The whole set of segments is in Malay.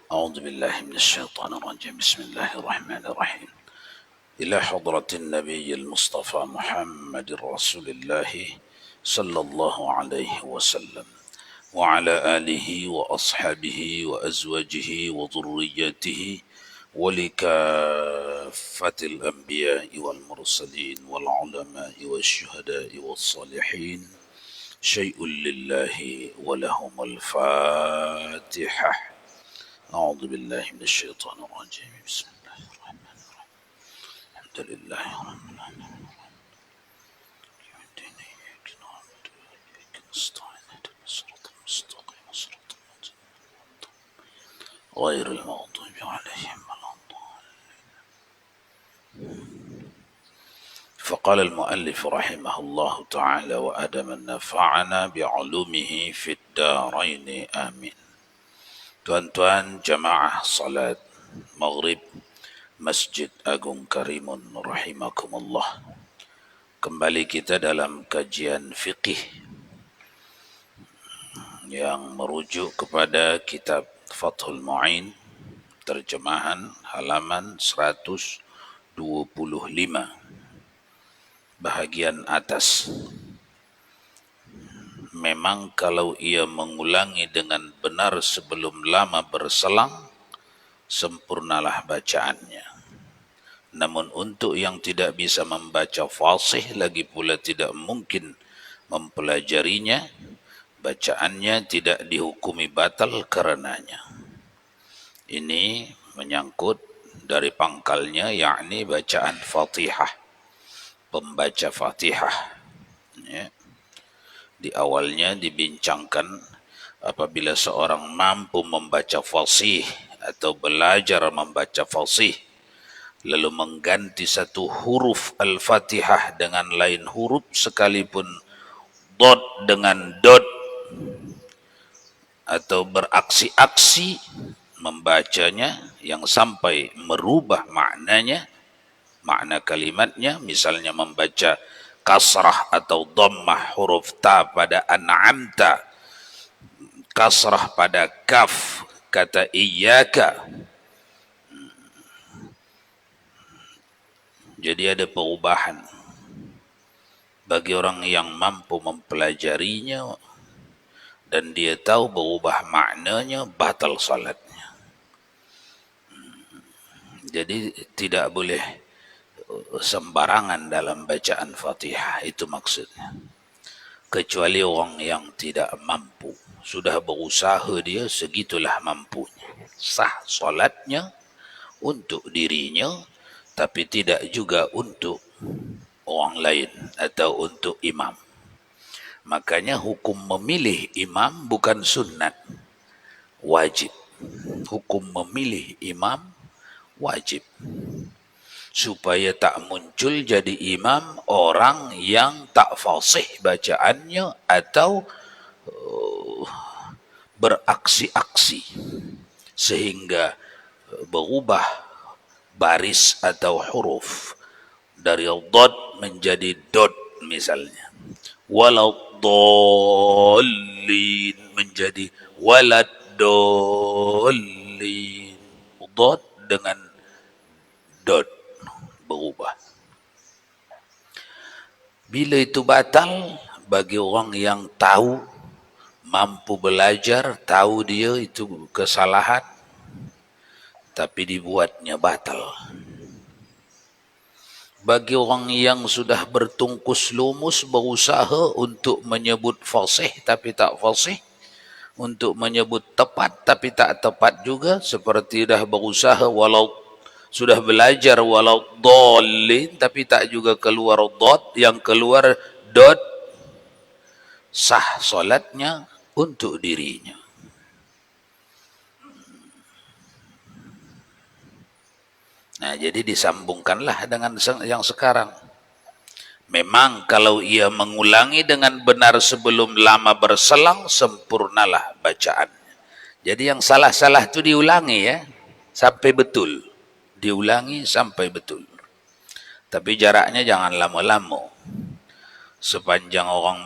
أعوذ بالله من الشيطان الرجيم. بسم الله الرحمن الرحيم. إلى حضرة النبي المصطفى محمد رسول الله صلى الله عليه وسلم وعلى آله وأصحابه وأزواجه وذريته ولكافة الأنبياء والمرسلين والعلماء والشهداء والصالحين شيء لله ولهم الفاتحة. أعوذ بالله من الشيطان الرجيم. بسم الله الرحمن الرحيم. الحمد لله رب العالمين. غير المغضوب عليهم ولا الضالين. فقال المؤلف رحمه الله تعالى وأدم نفعنا بعلومه في الدارين آمين. Tuan-tuan jamaah salat maghrib Masjid Agung Karimun rahimakumullah. Kembali kita dalam kajian fiqih yang merujuk kepada kitab Fathul Mu'in, terjemahan halaman 125, bahagian atas. Memang kalau ia mengulangi dengan benar sebelum lama berselang, sempurnalah bacaannya. Namun untuk yang tidak bisa membaca fasih, lagi pula tidak mungkin mempelajarinya, bacaannya tidak dihukumi batal karenanya. Ini menyangkut dari pangkalnya, yakni bacaan Fatihah, pembaca Fatihah. Ya. Di awalnya dibincangkan apabila seorang mampu membaca fasih atau belajar membaca fasih, lalu mengganti satu huruf Al-Fatihah dengan lain huruf, sekalipun dot dengan dot, atau beraksi-aksi membacanya yang sampai merubah maknanya, makna kalimatnya, misalnya membaca kasrah atau dhammah huruf ta pada an'amta, kasrah pada kaf kata iyyaka. Jadi ada perubahan. Bagi orang yang mampu mempelajarinya dan dia tahu berubah maknanya, batal salatnya. Jadi tidak boleh sembarangan dalam bacaan Fatihah, itu maksudnya. Kecuali orang yang tidak mampu, sudah berusaha dia segitulah mampunya, sah solatnya untuk dirinya, tapi tidak juga untuk orang lain atau untuk imam. Makanya hukum memilih imam bukan sunnat, wajib. Hukum memilih imam wajib, supaya tak muncul jadi imam orang yang tak fasih bacaannya atau beraksi-aksi sehingga berubah baris atau huruf dari dot menjadi dot misalnya, walau dolin menjadi walad dolin, dot dengan dot berubah. Bila itu batal bagi orang yang tahu, mampu belajar, tahu dia itu kesalahan, tapi dibuatnya batal. Bagi orang yang sudah bertungkus lumus berusaha untuk menyebut fasih tapi tak fasih, untuk menyebut tepat tapi tak tepat juga, seperti dah berusaha walau sudah belajar walau dhalin tapi tak juga keluar dot, yang keluar dot, sah solatnya untuk dirinya. Nah, jadi disambungkanlah dengan yang sekarang. Memang kalau ia mengulangi dengan benar sebelum lama berselang, sempurnalah bacaannya. Jadi yang salah-salah itu diulangi ya, sampai betul. Diulangi sampai betul. Tapi jaraknya jangan lama-lama. Sepanjang orang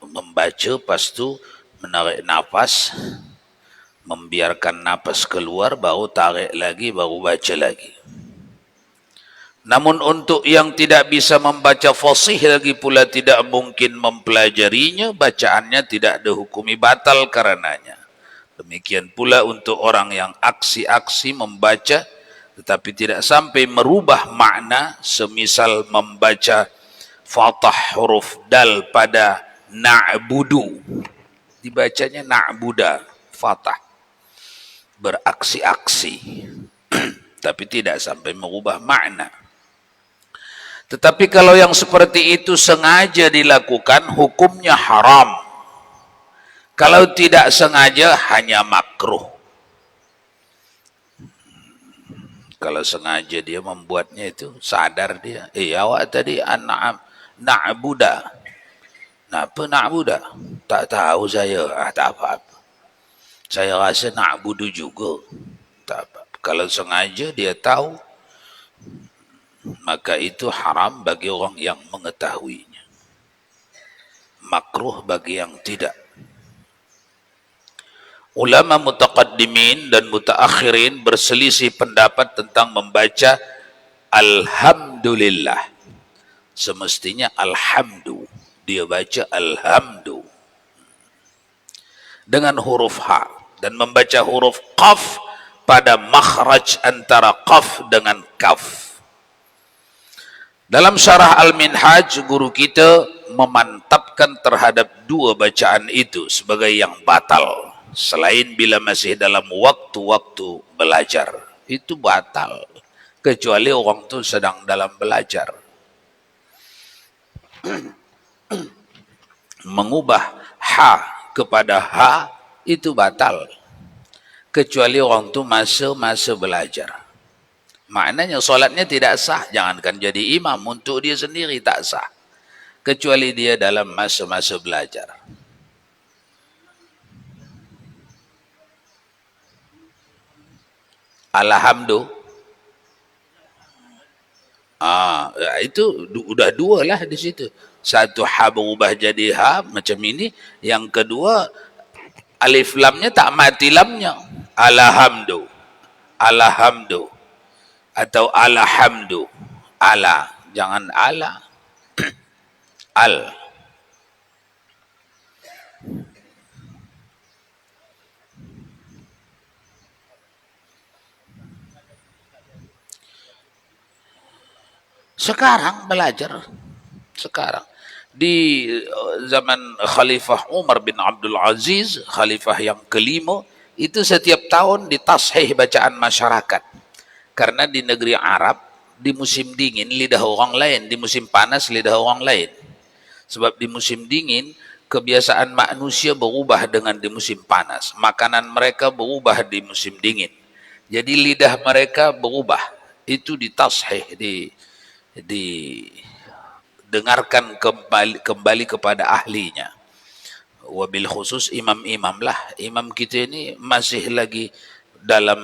membaca, pas itu menarik nafas, Membiarkan napas keluar, baru tarik lagi, baru baca lagi. Namun untuk yang tidak bisa membaca fasih lagi pula tidak mungkin mempelajarinya, bacaannya tidak dihukumi batal karenanya. Demikian pula untuk orang yang aksi-aksi membaca tetapi tidak sampai merubah makna, semisal membaca fathah huruf dal pada na'budu, dibacanya na'buda, fathah, beraksi-aksi tapi tidak sampai merubah makna. Tetapi kalau yang seperti itu sengaja dilakukan, hukumnya haram. Kalau tidak sengaja, hanya makruh. Kalau sengaja dia membuatnya itu, sadar dia. Awak tadi na'buda. Kenapa na'buda? Tak tahu saya. Tak apa-apa. Saya rasa na'budu juga. Tak apa-apa. Kalau sengaja dia tahu, maka itu haram bagi orang yang mengetahuinya. Makruh bagi yang tidak. Ulama mutaqaddimin dan mutaakhirin berselisih pendapat tentang membaca alhamdulillah. Semestinya alhamdu, dia baca alhamdu dengan huruf H, dan membaca huruf qaf pada makhraj antara qaf dengan kaf. Dalam syarah Al-Minhaj, guru kita memantapkan terhadap dua bacaan itu sebagai yang batal. Selain bila masih dalam waktu-waktu belajar, itu batal. Kecuali orang itu sedang dalam belajar. Mengubah ha kepada ha itu batal. Kecuali orang itu masa-masa belajar. Maknanya solatnya tidak sah. Jangankan jadi imam, untuk dia sendiri tak sah. Kecuali dia dalam masa-masa belajar. Alhamdulillah. Itu udah dua lah di situ. Satu ha berubah jadi ha macam ini. Yang kedua alif lamnya tak mati lamnya. Alhamdulillah. Alhamdulillah. Atau alhamdu. Ala. Jangan ala. Al. Sekarang belajar. Sekarang. Di zaman Khalifah Umar bin Abdul Aziz, Khalifah yang kelima, itu setiap tahun ditashih bacaan masyarakat. Karena di negeri Arab, di musim dingin lidah orang lain, di musim panas lidah orang lain. Sebab di musim dingin, kebiasaan manusia berubah dengan di musim panas. Makanan mereka berubah di musim dingin. Jadi lidah mereka berubah. Itu ditashih, didengarkan kembali kepada ahlinya. Wabil khusus imam-imam lah. Imam kita ini masih lagi dalam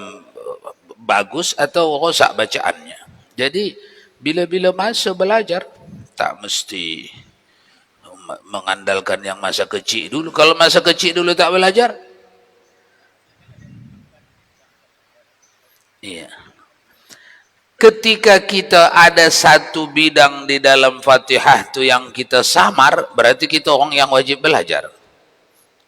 bagus atau rosak bacaannya. Jadi bila-bila masa belajar, tak mesti mengandalkan yang masa kecil dulu. Kalau masa kecil dulu tak belajar, iya. Ketika kita ada satu bidang di dalam Fatihah itu yang kita samar, berarti kita orang yang wajib belajar.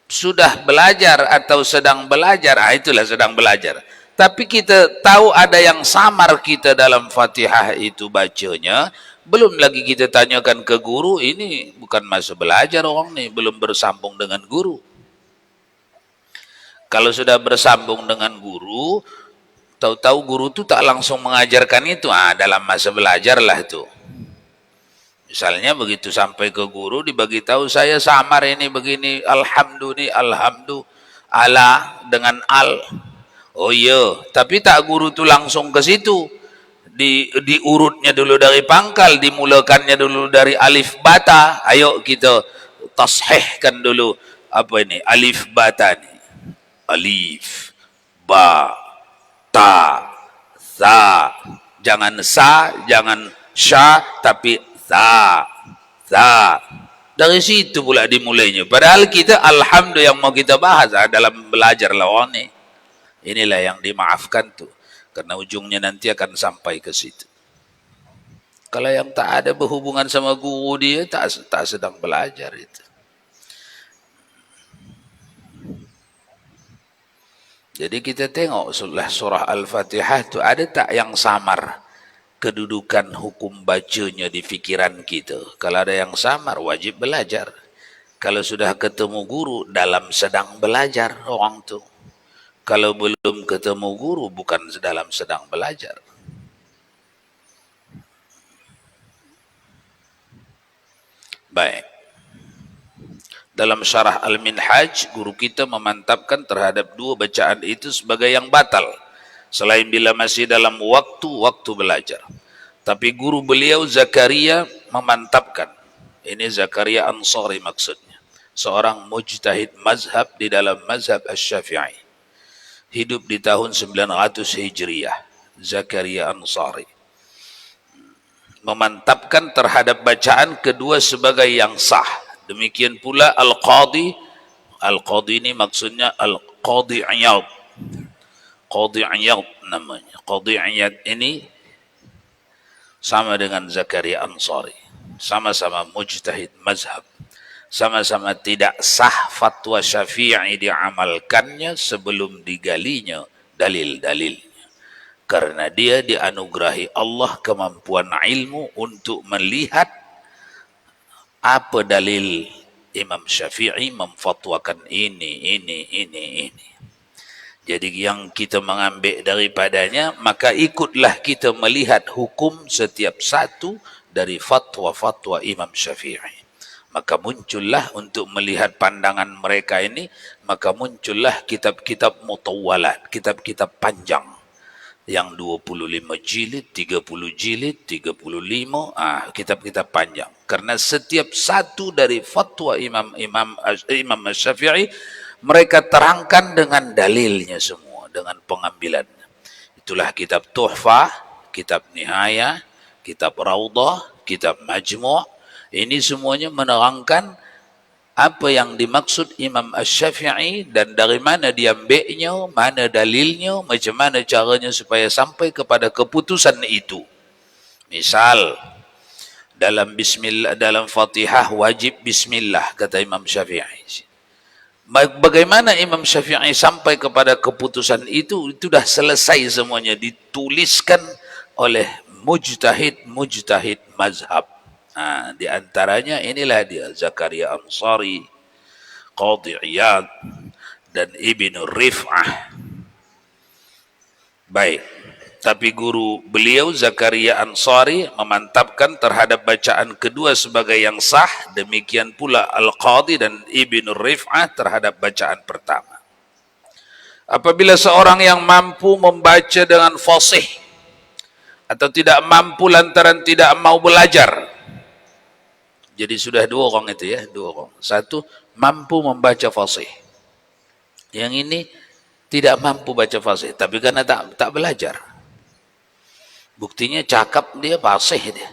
Sudah belajar atau sedang belajar, itulah sedang belajar. Tapi kita tahu ada yang samar kita dalam Fatihah itu bacanya, belum lagi kita tanyakan ke guru, ini bukan masa belajar orang nih, belum bersambung dengan guru. Kalau sudah bersambung dengan guru, tahu-tahu guru itu tak langsung mengajarkan itu, dalam masa belajar lah itu. Misalnya begitu sampai ke guru dibagi tahu saya samar ini begini, alhamdulillah, alhamdulillah, ala dengan al. Oh iya, tapi tak guru itu langsung ke situ. Diurutnya dulu dari pangkal, dimulakannya dulu dari alif bata. Ayo kita tashihkan dulu apa ini alif bata ini. Alif, ba, ta, za. Jangan sa, jangan sya, tapi za. Dari situ pula dimulainya. Padahal kita alhamdulillah yang mau kita bahas dalam belajar lawan ini. inilah yang dimaafkan tuh, karena ujungnya nanti akan sampai ke situ. Kalau yang tak ada berhubungan sama guru dia, tak sedang belajar itu. Jadi kita tengok surah Al-Fatihah itu ada tak yang samar kedudukan hukum bacanya di fikiran kita. Kalau ada yang samar, wajib belajar. Kalau sudah ketemu guru, dalam sedang belajar orang tu. Kalau belum ketemu guru, bukan dalam sedang belajar. Baik. Dalam syarah Al-Minhaj, guru kita memantapkan terhadap dua bacaan itu sebagai yang batal, selain bila masih dalam waktu belajar. Tapi guru beliau Zakaria memantapkan, ini Zakaria Ansari maksudnya, seorang mujtahid mazhab di dalam mazhab Asy-Syafi'i, hidup di tahun 900 Hijriah, Zakaria Ansari memantapkan terhadap bacaan kedua sebagai yang sah. Demikian pula Al-Qadhi ini maksudnya Al-Qadhi Iyad. Qadhi Iyad namanya. Qadhi Iyad ini sama dengan Zakaria Ansari. Sama-sama mujtahid mazhab. Sama-sama tidak sah fatwa Syafi'i diamalkannya sebelum digalinya dalil-dalilnya. Karena dia dianugerahi Allah kemampuan ilmu untuk melihat apa dalil Imam Syafi'i memfatwakan ini. Jadi yang kita mengambil daripadanya, maka ikutlah kita melihat hukum setiap satu dari fatwa-fatwa Imam Syafi'i. Maka muncullah untuk melihat pandangan mereka ini, maka muncullah kitab-kitab mutawwalat, kitab-kitab panjang. Yang 25 jilid, 30 jilid, 35, kitab-kitab panjang. Karena setiap satu dari fatwa Imam Syafi'i, mereka terangkan dengan dalilnya semua, dengan pengambilannya. Itulah kitab Tuhfah, kitab Nihayah, kitab Raudah, kitab Majmu'. Ini semuanya menerangkan apa yang dimaksud Imam Asy-Syafi'i dan dari mana diambilnya, mana dalilnya, macam mana caranya supaya sampai kepada keputusan itu. Misal dalam Fatihah wajib bismillah kata Imam Syafi'i. Bagaimana Imam Syafi'i sampai kepada keputusan itu dah selesai semuanya, dituliskan oleh mujtahid mazhab. Di antaranya inilah dia Zakaria Ansari, Qadhi Iyad, dan Ibnu Rif'ah. Baik, tapi guru beliau Zakaria Ansari memantapkan terhadap bacaan kedua sebagai yang sah, demikian pula Al-Qadhi dan Ibnu Rif'ah terhadap bacaan pertama. Apabila seorang yang mampu membaca dengan fasih atau tidak mampu lantaran tidak mau belajar, jadi sudah dua orang itu ya, dua orang. Satu mampu membaca fasih, yang ini tidak mampu baca fasih, tapi karena tak belajar. Buktinya cakap dia fasih dia,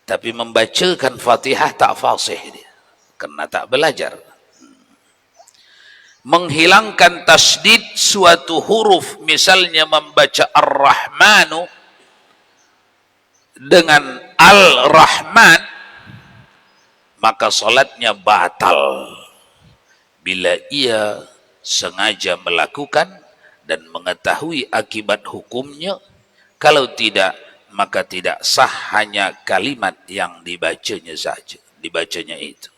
tapi membacakan Fatihah tak fasih dia, karena tak belajar. Menghilangkan tasdid suatu huruf, misalnya membaca Ar-Rahmanu dengan Al-Rahman, maka solatnya batal bila ia sengaja melakukan dan mengetahui akibat hukumnya. Kalau tidak, maka tidak sah, hanya kalimat yang dibacanya saja, dibacanya itu.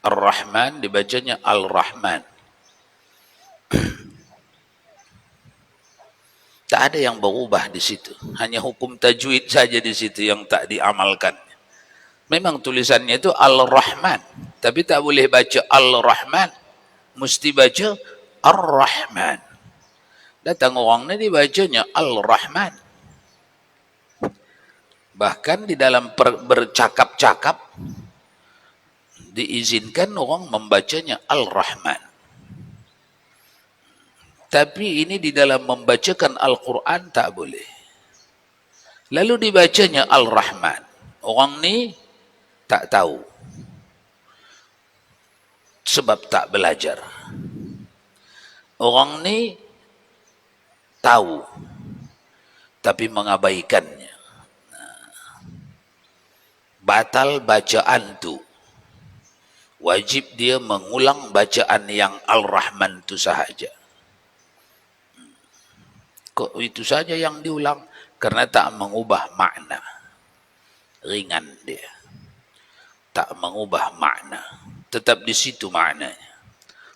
Ar-Rahman dibacanya Al-Rahman. Tak ada yang berubah di situ, hanya hukum tajwid saja di situ yang tak diamalkan. Memang tulisannya itu Al-Rahman, tapi tak boleh baca Al-Rahman, mesti baca Ar-Rahman. Datang orang ni dibacanya Al-Rahman. Bahkan di dalam bercakap-cakap diizinkan orang membacanya Al-Rahman. Tapi ini di dalam membacakan Al-Quran tak boleh. Lalu dibacanya Al-Rahman. Orang ni tak tahu, sebab tak belajar. Orang ni tahu tapi mengabaikannya. Batal bacaan tu. Wajib dia mengulang bacaan yang Al-Rahman tu sahaja. Kok itu saja yang diulang? Karena tak mengubah makna. Ringan dia. Tak mengubah makna. Tetap di situ maknanya.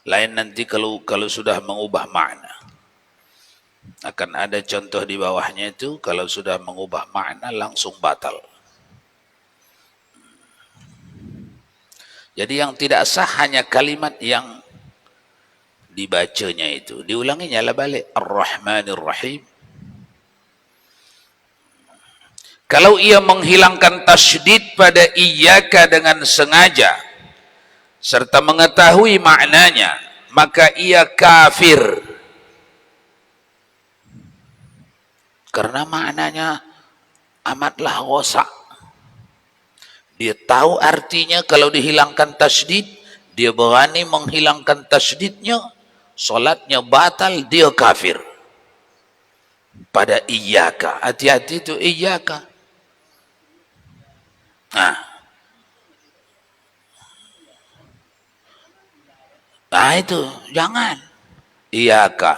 Lain nanti kalau sudah mengubah makna. Akan ada contoh di bawahnya itu, kalau sudah mengubah makna langsung batal. Jadi yang tidak sah hanya kalimat yang dibacanya itu. Diulanginya lah balik. Ar-Rahmanir Rahim. Kalau ia menghilangkan tasydid pada iyyaka dengan sengaja serta mengetahui maknanya, maka ia kafir. Karena maknanya amatlah rosak. Dia tahu artinya kalau dihilangkan tasydid, dia berani menghilangkan tasydidnya, solatnya batal, dia kafir. Pada iyyaka, hati-hati itu iyyaka. Nah itu, jangan. Iyyaka.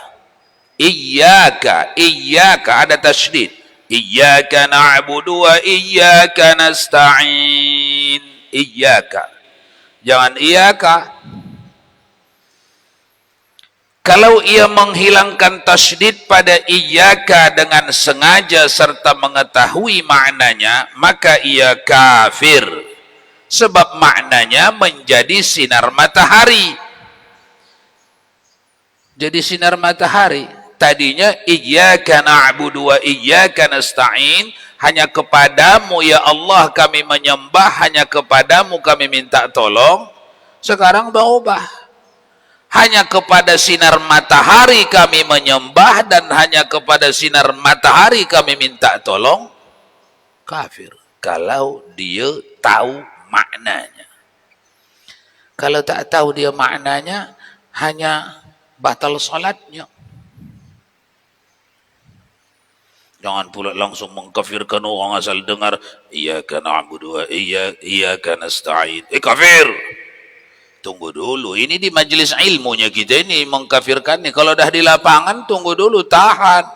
Iyyaka ada tasydid. Iyyaka na'budu wa iyyaka nasta'in. Iyyaka. Jangan iyyaka. Kalau ia menghilangkan tasydid pada iyyaka dengan sengaja serta mengetahui maknanya, maka ia kafir. Sebab maknanya menjadi sinar matahari. Jadi sinar matahari. Tadinya iyyaka na'budu wa iyyaka nasta'in, hanya kepadamu ya Allah kami menyembah, hanya kepadamu kami minta tolong. Sekarang berubah. Hanya kepada sinar matahari kami menyembah dan hanya kepada sinar matahari kami minta tolong. Kafir. Kalau dia tahu maknanya. Kalau tak tahu dia maknanya, hanya batal salatnya. Jangan pula langsung mengkafirkan orang asal dengar iyyaka na'budu wa iyyaka nasta'in. Kafir. Tunggu dulu, ini di majelis ilmunya kita ini mengkafirkan nih. Kalau dah di lapangan tunggu dulu, tahan.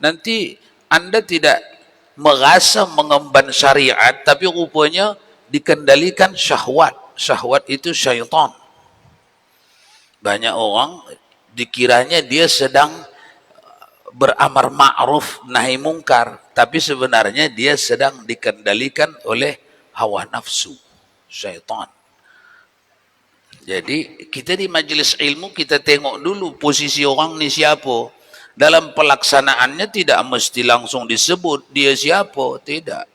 Nanti Anda tidak merasa mengemban syariat, tapi rupanya dikendalikan syahwat. Syahwat itu syaitan. Banyak orang dikiranya dia sedang beramar ma'ruf nahi mungkar, tapi sebenarnya dia sedang dikendalikan oleh hawa nafsu syaitan. Jadi kita di majelis ilmu kita tengok dulu posisi orang ni siapa. Dalam pelaksanaannya tidak mesti langsung disebut dia siapa, tidak.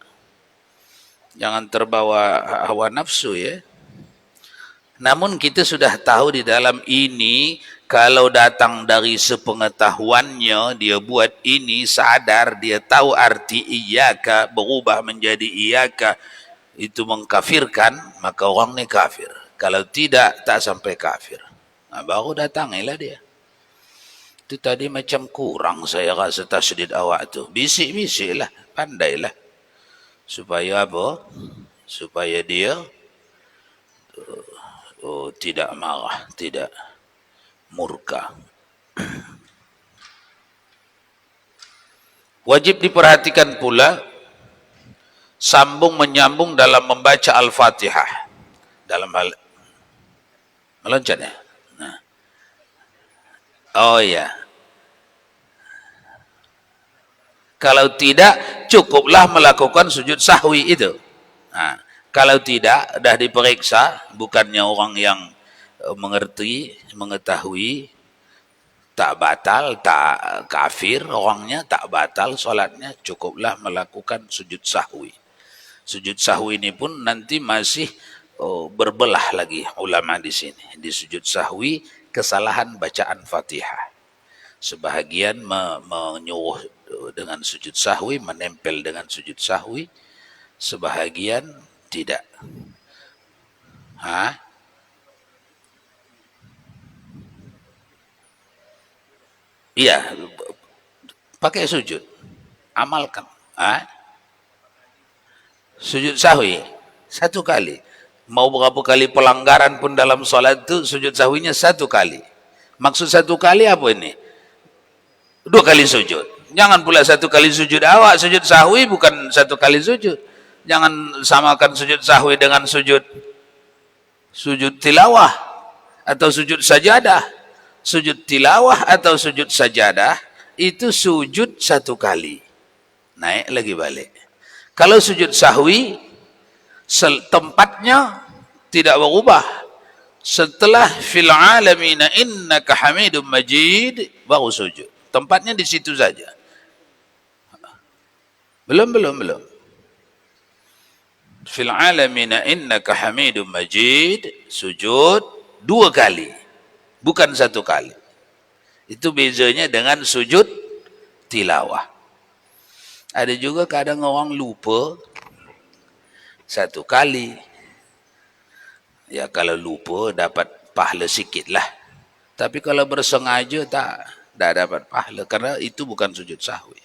Jangan terbawa hawa nafsu ya. Namun kita sudah tahu di dalam ini, kalau datang dari sepengetahuannya, dia buat ini sadar, dia tahu arti iyyaka berubah menjadi iyyaka, itu mengkafirkan, maka orang ni kafir. Kalau tidak, tak sampai kafir. Nah, baru datangilah dia. Itu tadi macam kurang saya rasa tasydid awak tu. Bisik-bisik lah, pandailah. Supaya apa? Supaya dia tidak marah, tidak murka. Wajib diperhatikan pula sambung menyambung dalam membaca Al-Fatihah. Dalam hal meloncat ya. Nah. Oh ya. Kalau tidak, cukuplah melakukan sujud sahwi itu. Nah, kalau tidak, dah diperiksa, bukannya orang yang mengerti, mengetahui, tak batal, tak kafir orangnya, tak batal solatnya, cukuplah melakukan sujud sahwi. Sujud sahwi ini pun nanti masih berbelah lagi ulama di sini. Di sujud sahwi, kesalahan bacaan Fatihah. Sebahagian menyuruh dengan sujud sahwi, menempel dengan sujud sahwi. Sebahagian tidak. Iya, pakai sujud. Amalkan. Sujud sahwi satu kali. Mau berapa kali pelanggaran pun dalam sholat itu sujud sahwinya satu kali. Maksud satu kali apa ini? Dua kali sujud. Jangan pula satu kali sujud awak. Sujud sahwi bukan satu kali sujud. Jangan samakan sujud sahwi dengan sujud tilawah atau sujud sajadah. Sujud tilawah atau sujud sajadah itu sujud satu kali. Naik lagi balik. Kalau sujud sahwi tempatnya tidak berubah. Setelah fil alamina innaka hamidum majid baru sujud. Tempatnya di situ saja. Belum. Fil alamina innaka hamidum majid sujud dua kali. Bukan satu kali. Itu bezanya dengan sujud tilawah. Ada juga kadang orang lupa satu kali. Ya kalau lupa dapat pahala sikit lah. Tapi kalau bersengaja tak dapat pahala. Karena itu bukan sujud sahwi.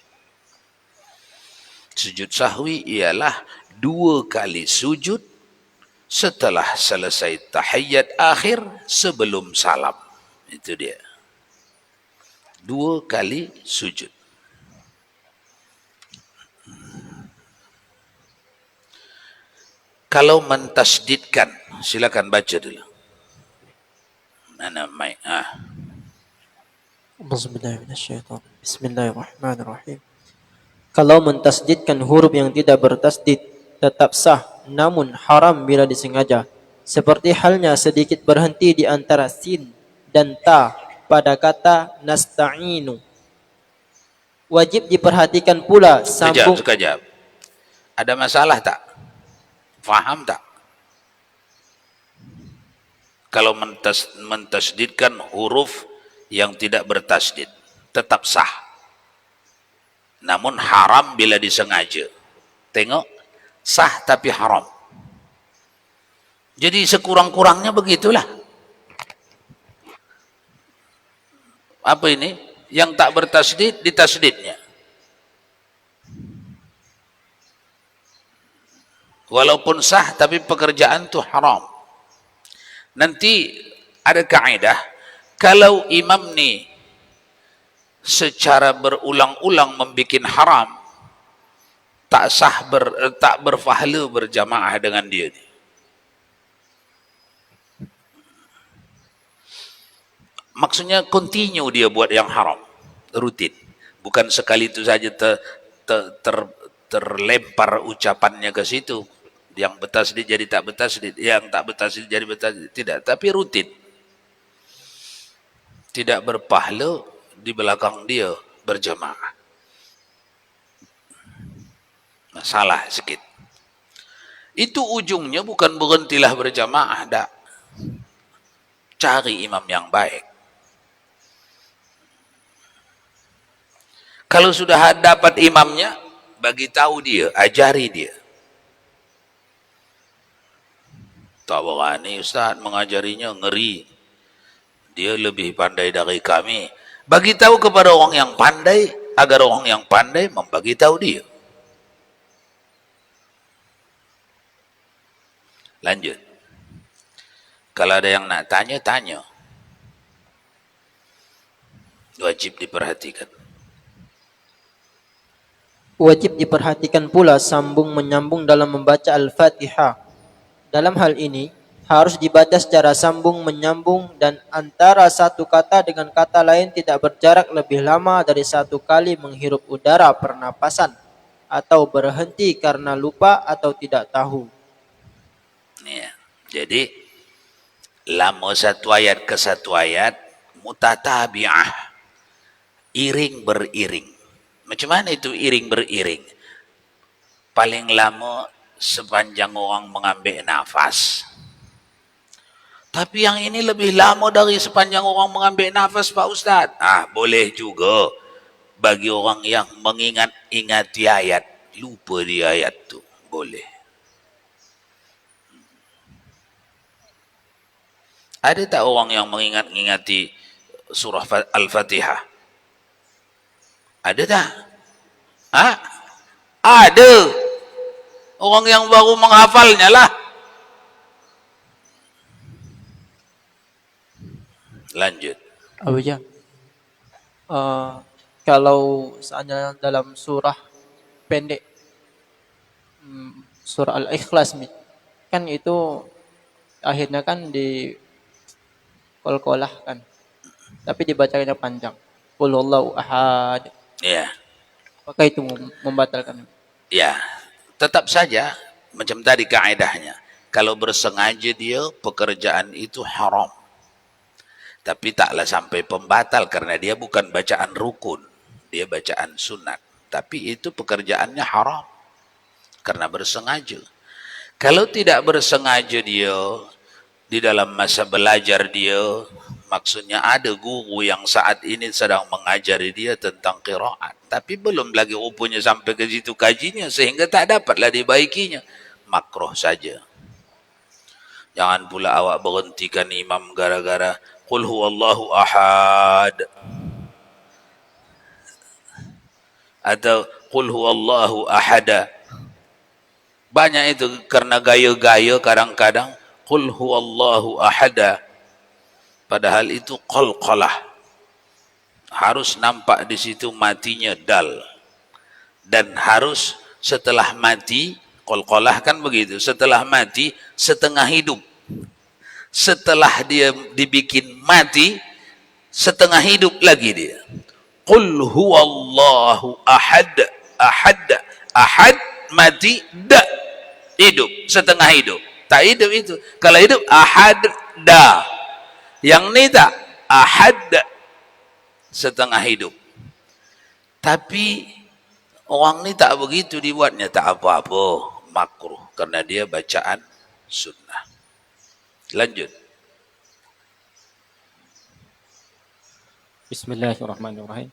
Sujud sahwi ialah dua kali sujud setelah selesai tahiyat akhir sebelum salam. Itu dia. Dua kali sujud. Kalau mentasdidkan, silakan baca dulu. Mana mic? Bismillahirrahmanirrahim. Kalau mentasdidkan huruf yang tidak bertasdid tetap sah, namun haram bila disengaja. Seperti halnya sedikit berhenti di antara sin dan ta pada kata nasta'inu. Wajib diperhatikan pula sambung. Sekejap. Ada masalah tak? Faham tak? Kalau mentasdidkan huruf yang tidak bertasdid tetap sah. Namun haram bila disengaja. Tengok, sah tapi haram. Jadi sekurang-kurangnya begitulah. Apa ini? Yang tak bertasdid ditasdidnya. Walaupun sah tapi pekerjaan itu haram. Nanti ada kaidah, kalau imam ni secara berulang-ulang membikin haram, tak sah tak berpahala berjamaah dengan dia. Maksudnya continue dia buat yang haram, rutin. Bukan sekali itu saja terlempar ucapannya ke situ. Yang bertasdid jadi tak bertasdid, yang tak bertasdid jadi bertasdid. Tidak, tapi rutin. Tidak berpahala di belakang dia berjamaah. Masalah sikit. Itu ujungnya bukan berhentilah berjamaah, tak. Cari imam yang baik. Kalau sudah dapat imamnya, bagi tahu dia, ajari dia. Tak berani Ustaz mengajarinya, ngeri. Dia lebih pandai dari kami. Bagi tahu kepada orang yang pandai, agar orang yang pandai membagi tahu dia. Lanjut. Kalau ada yang nak tanya, tanya. Wajib diperhatikan. Wajib diperhatikan pula sambung menyambung dalam membaca Al-Fatihah. Dalam hal ini, harus dibaca secara sambung menyambung dan antara satu kata dengan kata lain tidak berjarak lebih lama dari satu kali menghirup udara pernapasan atau berhenti karena lupa atau tidak tahu. Ya, jadi lama satu ayat ke satu ayat mutatabi'ah, iring beriring. Macam mana itu iring beriring? Paling lama sepanjang orang mengambil nafas. Tapi yang ini lebih lama dari sepanjang orang mengambil nafas, Pak Ustaz. Boleh juga bagi orang yang mengingat-ingati ayat, lupa di ayat tu, boleh. Ada tak orang yang mengingat-ingati surah Al-Fatihah? Ada tak? Hah? Ada. Orang yang baru menghafalnya lah. Lanjut. Abu ya. Kalau seandainya dalam surah pendek, surah Al-Ikhlas kan itu akhirnya kan di qalqalah kan, tapi dibacanya panjang. Qul huwallahu ahad. Ya, Apakah itu membatalkan? ya. Tetap saja macam tadi kaedahnya. Kalau bersengaja dia pekerjaan itu haram. Tapi taklah sampai pembatal karena dia bukan bacaan rukun. Dia bacaan sunat. Tapi itu pekerjaannya haram. Karena bersengaja. Kalau tidak bersengaja dia, di dalam masa belajar dia, maksudnya ada guru yang saat ini sedang mengajari dia tentang qiraat. Tapi belum lagi rupanya sampai ke situ kajinya sehingga tak dapatlah dibaikinya. Makruh saja. Jangan pula awak berhentikan imam gara-gara Qul huwallahu ahad atau Qul huwallahu ahada. Banyak itu karena gaya-gaya kadang-kadang Qul huwallahu ahada. Padahal itu qalqalah. Harus nampak di situ matinya dal. Dan harus setelah mati, qalqalah kan begitu, setelah mati setengah hidup. Setelah dia dibikin mati, setengah hidup lagi dia. Qul huwallahu ahad, ahad, ahad, mati, hidup, setengah hidup. Tak hidup itu. Kalau hidup, ahad, Yang ni tak, ahad, setengah hidup. Tapi orang ni tak begitu dibuatnya, tak apa-apa, makruh karena dia bacaan sunnah. Lanjut. Bismillahirrahmanirrahim.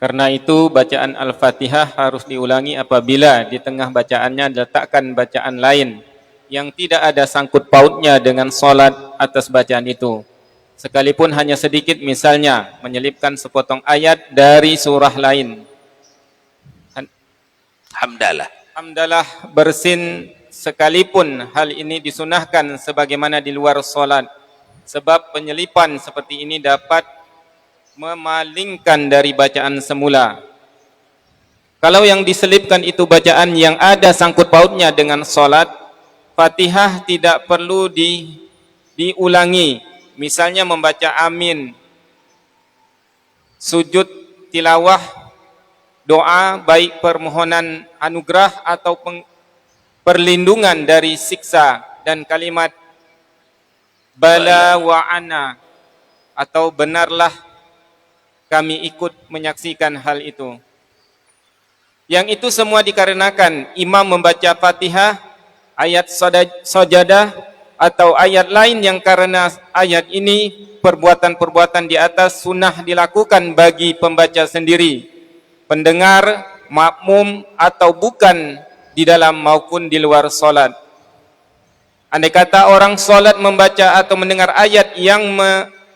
Karena itu bacaan Al-Fatihah harus diulangi apabila di tengah bacaannya diletakkan bacaan lain yang tidak ada sangkut pautnya dengan solat atas bacaan itu. Sekalipun hanya sedikit, misalnya menyelipkan sepotong ayat dari surah lain. Hamdalah. Hamdalah bersin sekalipun hal ini disunahkan sebagaimana di luar solat. Sebab penyelipan seperti ini dapat memalingkan dari bacaan semula. Kalau yang diselipkan itu bacaan yang ada sangkut pautnya dengan solat, Fatihah tidak perlu diulangi. Misalnya membaca amin, sujud tilawah, doa baik permohonan anugerah atau perlindungan dari siksa, dan kalimat bala wa ana atau benarlah kami ikut menyaksikan hal itu. Yang itu semua dikarenakan imam membaca Fatihah, ayat sajadah atau ayat lain yang karena ayat ini perbuatan-perbuatan di atas sunnah dilakukan bagi pembaca sendiri, pendengar, makmum atau bukan di dalam maupun di luar solat. Andai kata orang solat membaca atau mendengar ayat yang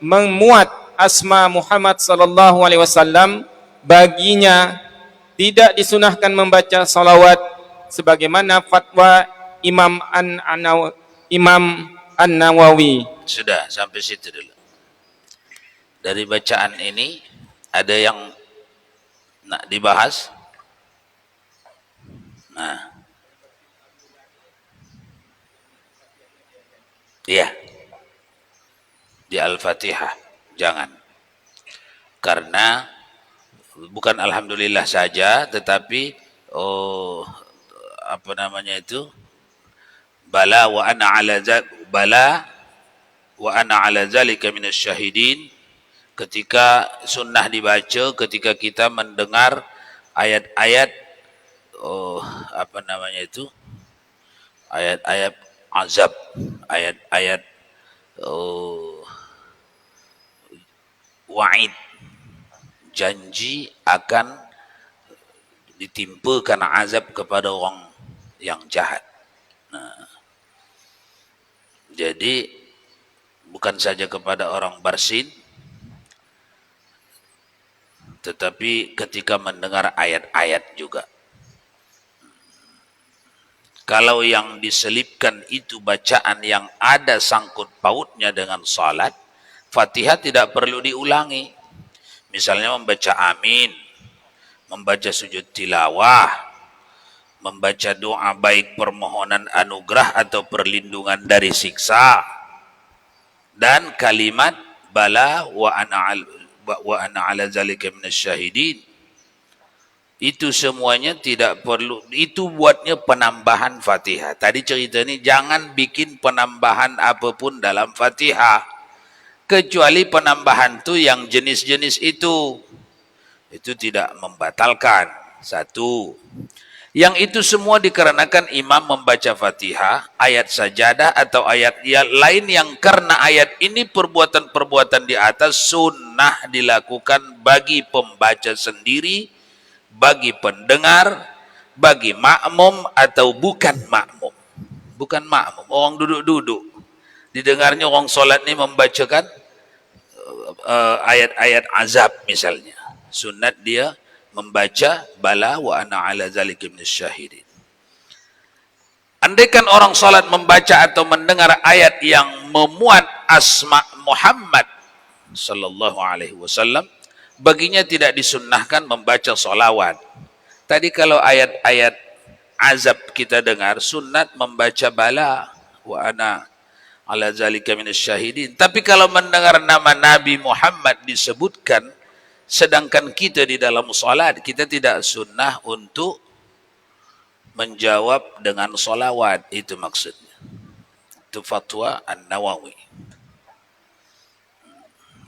memuat asma Muhammad sallallahu alaihi wasallam, baginya tidak disunahkan membaca salawat sebagaimana fatwa Imam An-Nawawi. Sudah, sampai situ dulu. Dari bacaan ini, ada yang nak dibahas? Nah. Iya. Di Al-Fatihah. Jangan. Karena, bukan Alhamdulillah saja, tetapi, apa namanya itu? Bala wa ana ala zalika minasyahidin. Ketika sunnah dibaca, ketika kita mendengar ayat-ayat apa namanya itu? Ayat-ayat azab, ayat-ayat wa'id, janji akan ditimpakan azab kepada orang yang jahat. Jadi bukan saja kepada orang bersin, tetapi ketika mendengar ayat-ayat juga. Kalau yang diselipkan itu bacaan yang ada sangkut pautnya dengan salat, Fatihah tidak perlu diulangi. Misalnya membaca amin, membaca sujud tilawah, membaca doa baik permohonan anugerah atau perlindungan dari siksa, dan kalimat bala wa ana ala zalika minasyahidin. Itu semuanya tidak perlu, itu buatnya penambahan Fatihah. Tadi cerita ini jangan bikin penambahan apapun dalam Fatihah, kecuali penambahan itu yang jenis-jenis itu tidak membatalkan. Satu, yang itu semua dikarenakan imam membaca Fatihah, ayat sajadah atau ayat yang lain yang karena ayat ini perbuatan-perbuatan di atas sunnah dilakukan bagi pembaca sendiri, bagi pendengar, bagi makmum atau bukan makmum. Bukan makmum, orang duduk-duduk. Didengarnya orang solat ini membacakan ayat-ayat azab misalnya. Sunat dia membaca bala wa ana ala zalika minasyahidin. Andaikan orang salat membaca atau mendengar ayat yang memuat asma Muhammad sallallahu alaihi wasallam, baginya tidak disunnahkan membaca solawat. Tadi kalau ayat-ayat azab kita dengar, sunat membaca bala wa ana ala zalika minasyahidin. Tapi kalau mendengar nama Nabi Muhammad disebutkan, sedangkan kita di dalam salat, kita tidak sunnah untuk menjawab dengan solawat. Itu maksudnya. Itu fatwa An-Nawawi.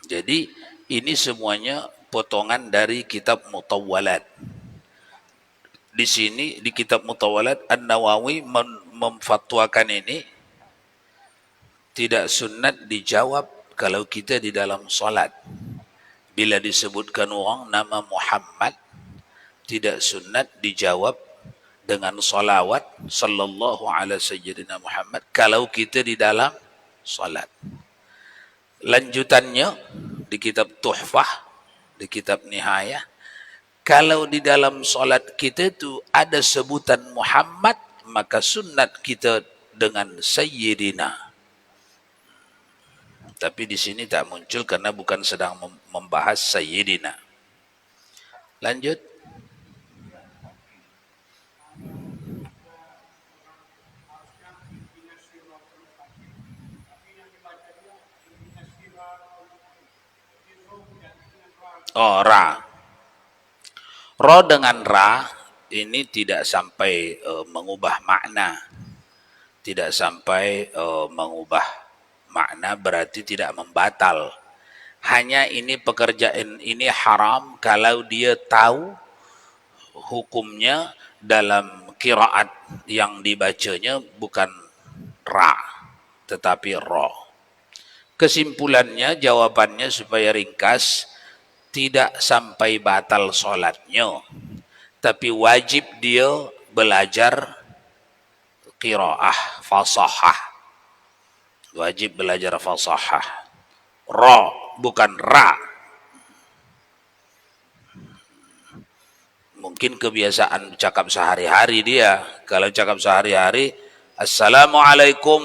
Jadi ini semuanya potongan dari kitab Mutawwalat. Di sini di kitab Mutawwalat An-Nawawi memfatwakan ini tidak sunat dijawab kalau kita di dalam salat. Bila disebutkan orang nama Muhammad, tidak sunat dijawab dengan salawat sallallahu ala sayyidina Muhammad kalau kita di dalam salat. Lanjutannya di kitab Tuhfah, di kitab Nihayah, kalau di dalam salat kita itu ada sebutan Muhammad, maka sunat kita dengan sayyidina. Tapi di sini tak muncul karena bukan sedang membahas sayyidina. Lanjut. Oh, ra. Ro dengan ra ini tidak sampai mengubah makna. Tidak sampai mengubah makna, berarti tidak membatal. Hanya ini pekerjaan ini haram kalau dia tahu hukumnya dalam qiraat yang dibacanya bukan ra tetapi ro. Kesimpulannya, jawabannya supaya ringkas, tidak sampai batal solatnya, tapi wajib dia belajar qiraah fasahah. Wajib belajar fasahah. Ra bukan ra. Mungkin kebiasaan cakap sehari-hari dia. Kalau cakap sehari-hari, Assalamualaikum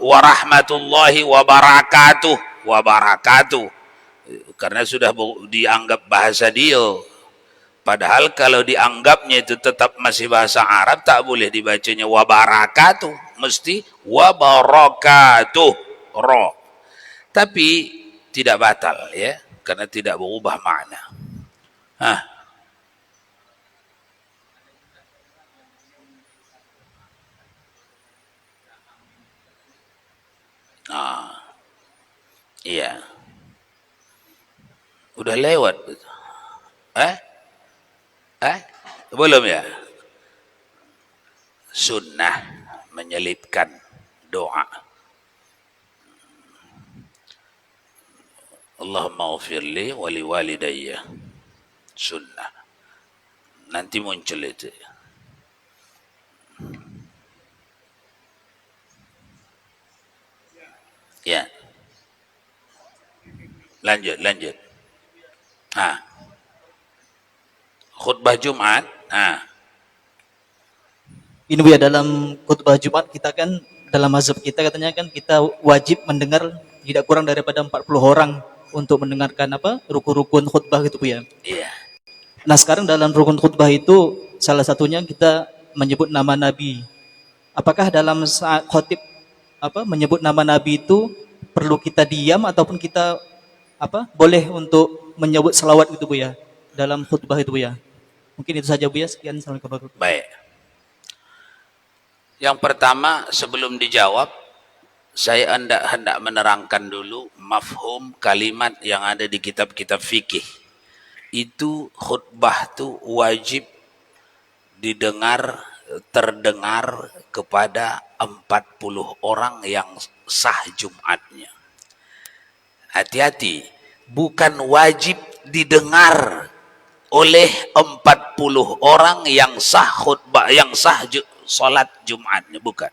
warahmatullahi wabarakatuh. Wabarakatuh. Karena sudah dianggap bahasa dia. Padahal kalau dianggapnya itu tetap masih bahasa Arab, tak boleh dibacanya wabarakatuh. Mesti wabarakatuh. Ro. Tapi tidak batal ya. Karena tidak berubah makna. Iya. Udah lewat. Belum ya? Sunnah menyelipkan doa. Allahumma ghafirli wali walidayya. Sunnah. Nanti muncul itu. Ya. Lanjut. khutbah Jumat. Nah, Ini Bu ya, dalam khutbah Jumat kita kan, dalam mazhab kita katanya kan kita wajib mendengar tidak kurang daripada 40 orang untuk mendengarkan apa rukun-rukun khutbah gitu Bu ya. iya. Nah sekarang dalam rukun khutbah itu salah satunya kita menyebut nama Nabi. Apakah dalam saat khotib apa menyebut nama Nabi itu perlu kita diam ataupun kita apa boleh untuk menyebut selawat gitu Bu ya dalam khutbah itu Bu ya? Mungkin itu saja Bu ya. Sekian, assalamualaikum warahmatullahi wabarakatuh. Baik. Yang pertama, sebelum dijawab, saya hendak menerangkan dulu mafhum kalimat yang ada di kitab-kitab fikih. Itu khutbah itu wajib didengar, terdengar kepada 40 orang yang sah Jumatnya. Hati-hati, bukan wajib didengar oleh 40 orang yang sah khutbah, yang sah salat Jumatnya, bukan.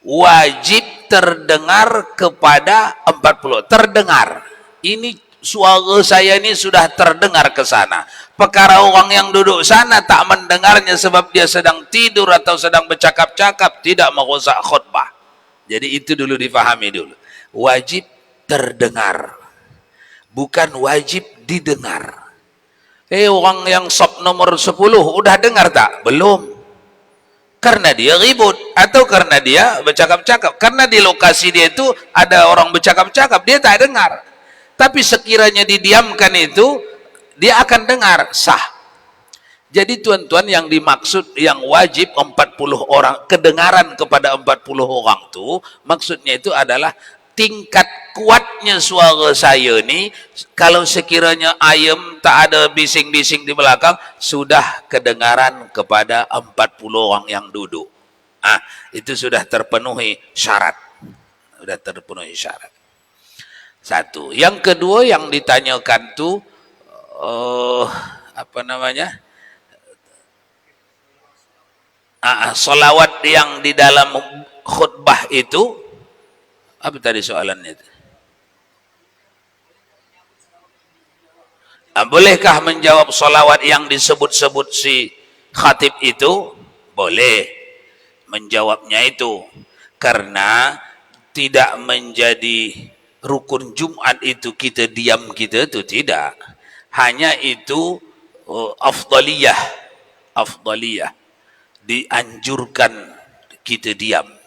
Wajib terdengar kepada 40. Terdengar. Ini suara saya ini sudah terdengar ke sana. Perkara orang yang duduk sana tak mendengarnya sebab dia sedang tidur atau sedang bercakap-cakap, tidak merusak khutbah. Jadi itu dulu difahami dulu. Wajib terdengar. Bukan wajib didengar. Orang yang sop nomor 10 udah dengar tak? Belum. Karena dia ribut atau karena dia bercakap-cakap. Karena di lokasi dia itu ada orang bercakap-cakap, dia tak dengar. Tapi sekiranya didiamkan itu, dia akan dengar, sah. Jadi tuan-tuan, yang dimaksud yang wajib 40 orang, kedengaran kepada 40 orang itu, maksudnya itu adalah tingkat kuatnya suara saya ini, kalau sekiranya ayam tak ada bising-bising di belakang, sudah kedengaran kepada 40 orang yang duduk. Itu sudah terpenuhi syarat. Sudah terpenuhi syarat. Satu. Yang kedua yang ditanyakan tuh apa namanya? Salawat yang di dalam khutbah itu, apa tadi soalannya itu? Bolehkah menjawab salawat yang disebut-sebut si khatib itu? Boleh menjawabnya itu. Karena tidak menjadi rukun Jumat itu kita diam kita itu tidak. Hanya itu afdaliyah. Afdaliyah. Dianjurkan kita diam.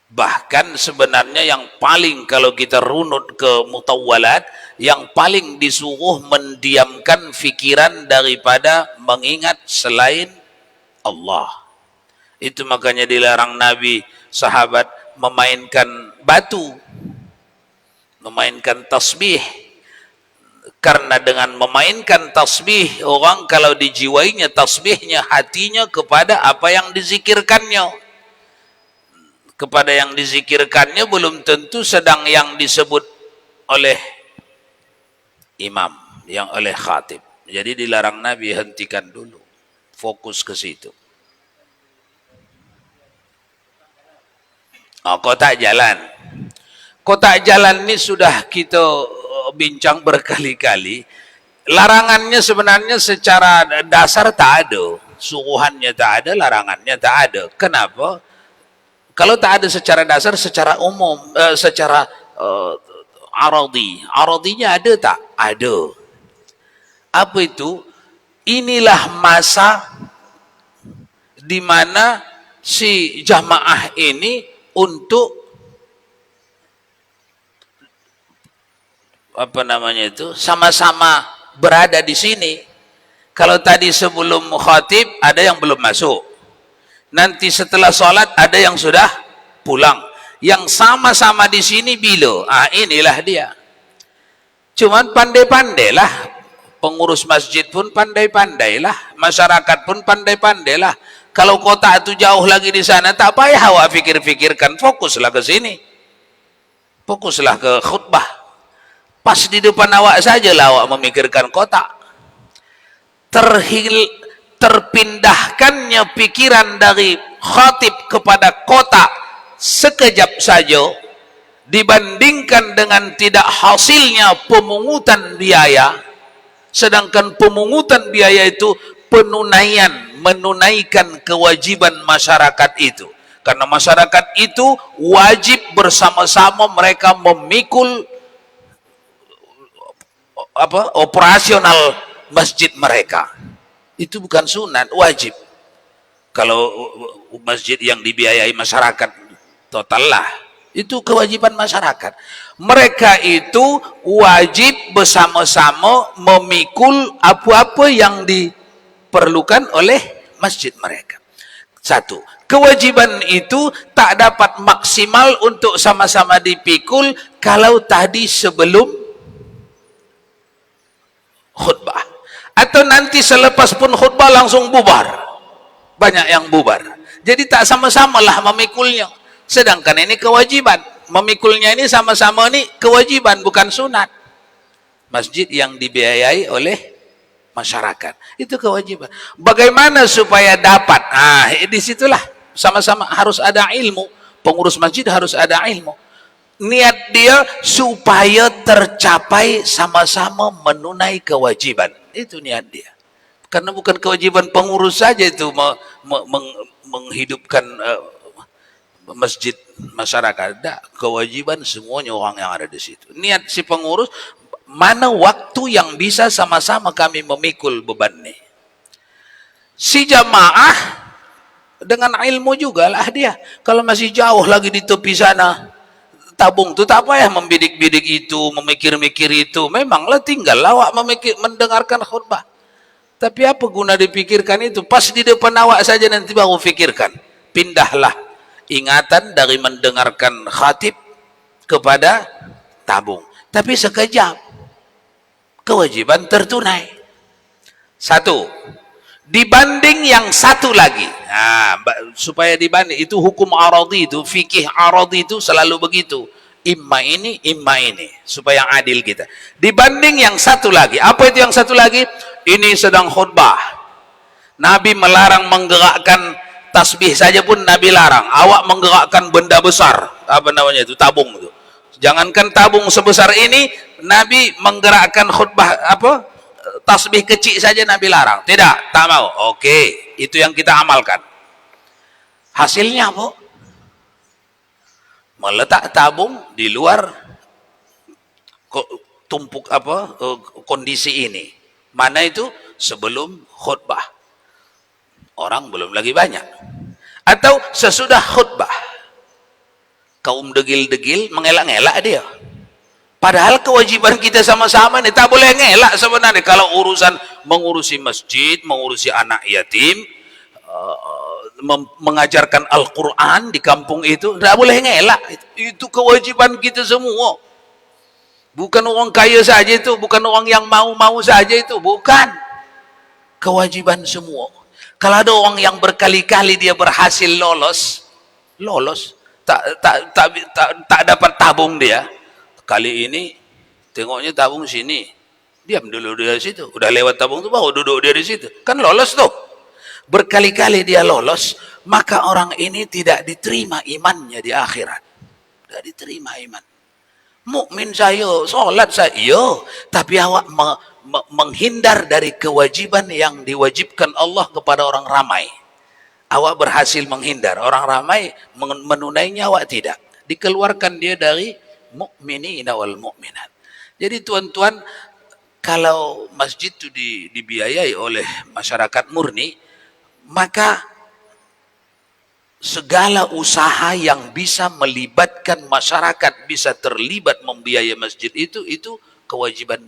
Bahkan sebenarnya yang paling, kalau kita runut ke mutawwalat, yang paling disuruh mendiamkan fikiran daripada mengingat selain Allah. Itu makanya dilarang Nabi sahabat memainkan batu, memainkan tasbih. Karena dengan memainkan tasbih, orang kalau dijiwainya tasbihnya, hatinya kepada apa yang dizikirkannya. Kepada yang dizikirkannya belum tentu sedang yang disebut oleh imam, yang oleh khatib. Jadi dilarang Nabi, hentikan dulu, fokus ke situ. Kotak jalan. Kotak jalan ini sudah kita bincang berkali-kali. Larangannya sebenarnya secara dasar tak ada, suruhannya tak ada, larangannya tak ada. Kenapa? Kalau tak ada secara dasar, secara umum, secara aradinya ada tak? Ada. Apa itu? Inilah masa di mana si jamaah ini untuk apa namanya itu, sama-sama berada di sini. Kalau tadi sebelum khatib ada yang belum masuk, nanti setelah sholat ada yang sudah pulang, yang sama-sama di sini bila, inilah dia. Cuman pandai-pandailah, pengurus masjid pun pandai-pandailah, masyarakat pun pandai-pandailah. Kalau kota itu jauh lagi di sana, tak payah awak fikir-fikirkan, fokuslah ke sini, fokuslah ke khutbah. Pas di depan awak sajalah awak memikirkan kota. Terpindahkannya pikiran dari khatib kepada kota sekejap saja dibandingkan dengan tidak hasilnya pemungutan biaya, Sedangkan pemungutan biaya itu menunaikan kewajiban masyarakat itu. Karena masyarakat itu wajib bersama-sama mereka memikul operasional masjid mereka. Itu bukan sunat, wajib. Kalau masjid yang dibiayai masyarakat total lah, itu kewajiban masyarakat. Mereka itu wajib bersama-sama memikul apa-apa yang diperlukan oleh masjid mereka. Satu, kewajiban itu tak dapat maksimal untuk sama-sama dipikul kalau tadi sebelum khutbah, atau nanti selepas pun khutbah langsung bubar. Banyak yang bubar. Jadi tak sama-samalah memikulnya. Sedangkan ini kewajiban. Memikulnya ini sama-sama ini kewajiban, bukan sunat. Masjid yang dibiayai oleh masyarakat, itu kewajiban. Bagaimana supaya dapat? Disitulah sama-sama harus ada ilmu. Pengurus masjid harus ada ilmu. Niat dia supaya tercapai sama-sama menunai kewajiban. Itu niat dia. Karena bukan kewajiban pengurus saja itu menghidupkan masjid masyarakat. Kewajiban semuanya orang yang ada di situ. Niat si pengurus, mana waktu yang bisa sama-sama kami memikul beban ini. Si jamaah dengan ilmu juga lah dia. Kalau masih jauh lagi di tepi sana, tabung itu tak apa ya membidik-bidik itu, memikir-mikir itu. Memanglah tinggal awak mendengarkan khutbah. Tapi apa guna dipikirkan itu? Pas di depan awak saja nanti baru fikirkan. Pindahlah ingatan dari mendengarkan khatib kepada tabung. Tapi sekejap, kewajiban tertunai. Satu, dibanding yang satu lagi. Supaya dibanding, itu hukum aradi itu, fikih aradi itu selalu begitu. Imma ini, supaya adil kita. Dibanding yang satu lagi. Apa itu yang satu lagi? Ini sedang khutbah. Nabi melarang menggerakkan tasbih saja pun Nabi larang. Awak menggerakkan benda besar, apa namanya itu, tabung itu. Jangankan tabung sebesar ini, Nabi menggerakkan khutbah tasbih kecil saja Nabi larang. Tidak, tak mau. Oke, itu yang kita amalkan. Hasilnya apa? Meletak tabung di luar tumpuk kondisi ini. Mana itu? Sebelum khutbah. Orang belum lagi banyak. Atau sesudah khutbah. Kaum degil-degil mengelak-ngelak dia. Padahal kewajiban kita sama-sama nih, tak boleh ngelak sebenarnya. Kalau urusan mengurusi masjid, mengurusi anak yatim, mengajarkan Al-Quran di kampung itu, tak boleh ngelak. Itu kewajiban kita semua. Bukan orang kaya saja itu, bukan orang yang mau-mau saja itu, bukan. Kewajiban semua. Kalau ada orang yang berkali-kali dia berhasil lolos, tak dapat tabung dia. Kali ini tengoknya tabung sini, diam dulu dia di situ. Udah lewat tabung itu baru duduk dia di situ. Kan lolos tuh. Berkali-kali dia lolos, maka orang ini tidak diterima imannya di akhirat. Tidak diterima iman. Mukmin saya, solat saya, tapi awak menghindar dari kewajiban yang diwajibkan Allah kepada orang ramai. Awak berhasil menghindar, orang ramai menunainya, awak tidak. Dikeluarkan dia dari mukminina wal mukminat. Jadi tuan-tuan, kalau masjid itu dibiayai oleh masyarakat murni, maka segala usaha yang bisa melibatkan masyarakat, bisa terlibat membiayai masjid itu kewajiban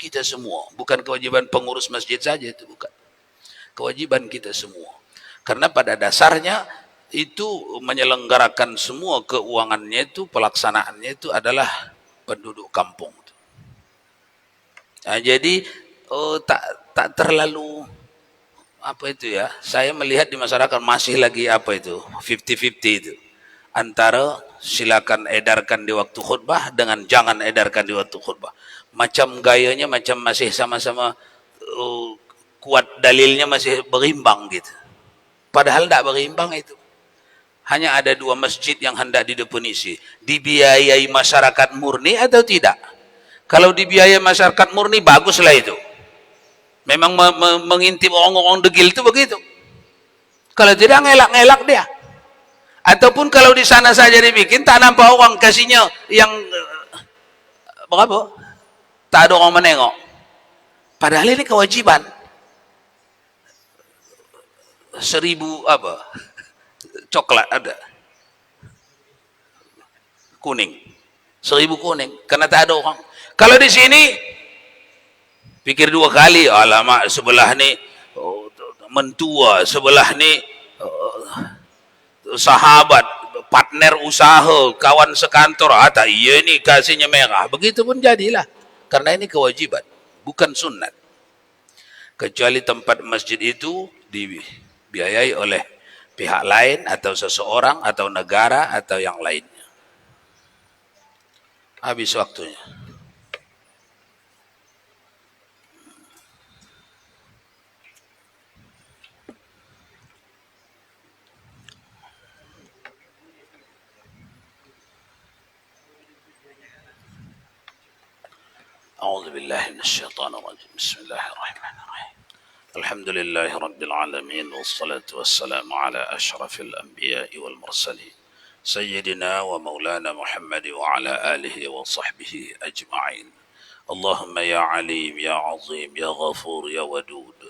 kita semua. Bukan kewajiban pengurus masjid saja, itu bukan. Kewajiban kita semua. Karena pada dasarnya itu menyelenggarakan semua keuangannya itu, pelaksanaannya itu adalah penduduk kampung. Nah, jadi tak terlalu saya melihat di masyarakat masih lagi 50-50 itu. Antara silakan edarkan di waktu khutbah dengan jangan edarkan di waktu khutbah. Macam gayanya macam masih sama-sama kuat, dalilnya masih berimbang gitu. Padahal tidak berimbang itu. Hanya ada 2 masjid yang hendak didefinisi. Dibiayai masyarakat murni atau tidak? Kalau dibiayai masyarakat murni, baguslah itu. Memang mengintip orang-orang degil itu begitu. Kalau tidak ngelak-ngelak dia. Ataupun kalau di sana saja dibikin, tak nampak orang kasihnya yang berapa? Tak ada orang menengok. Padahal ini kewajiban. 1000 apa? Coklat ada. Kuning. 1000 kuning. Karena tak ada orang. Kalau di sini, pikir 2 kali. Alamak, sebelah ni mentua, sebelah ni sahabat, partner usaha, kawan sekantor. Tak, iya ni kasihnya merah. Begitu pun jadilah. Karena ini kewajiban. Bukan sunat. Kecuali tempat masjid itu dibiayai oleh pihak lain atau seseorang atau negara atau yang lainnya. Habis waktunya. أعوذ بالله من الشيطان الرجيم بسم الله الرحمن الرحيم الحمد لله رب العالمين والصلاة والسلام على أشرف الأنبياء والمرسلين سيدنا ومولانا محمد وعلى آله وصحبه أجمعين اللهم يا عليم يا عظيم يا غفور يا ودود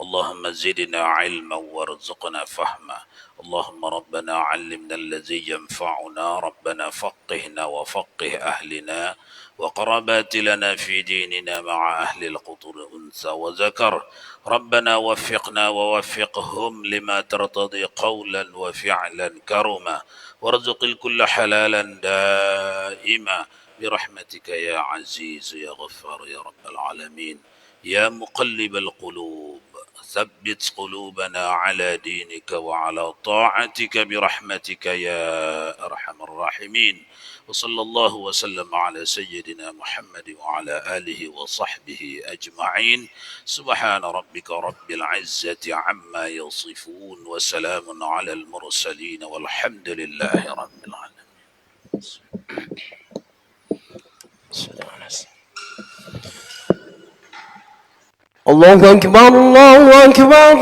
اللهم زدنا علما وارزقنا فهما اللهم ربنا علمنا الذي ينفعنا ربنا فقهنا وفقه أهلنا وقربات لنا في ديننا مع أهل القطر أنثى وذكر ربنا وفقنا ووفقهم لما ترتضي قولا وفعلا كرما وارزق الكل حلالا دائما برحمتك يا عزيز يا غفار يا رب العالمين يا مقلب القلوب ثبت قلوبنا على دينك وعلى طاعتك برحمتك يا أرحم الراحمين وصلى الله وسلم على سيدنا محمد وعلى آله وصحبه أجمعين سبحان ربك رب العزة عما يصفون وسلام على المرسلين والحمد لله رب العالمين. الله أكبر الله أكبر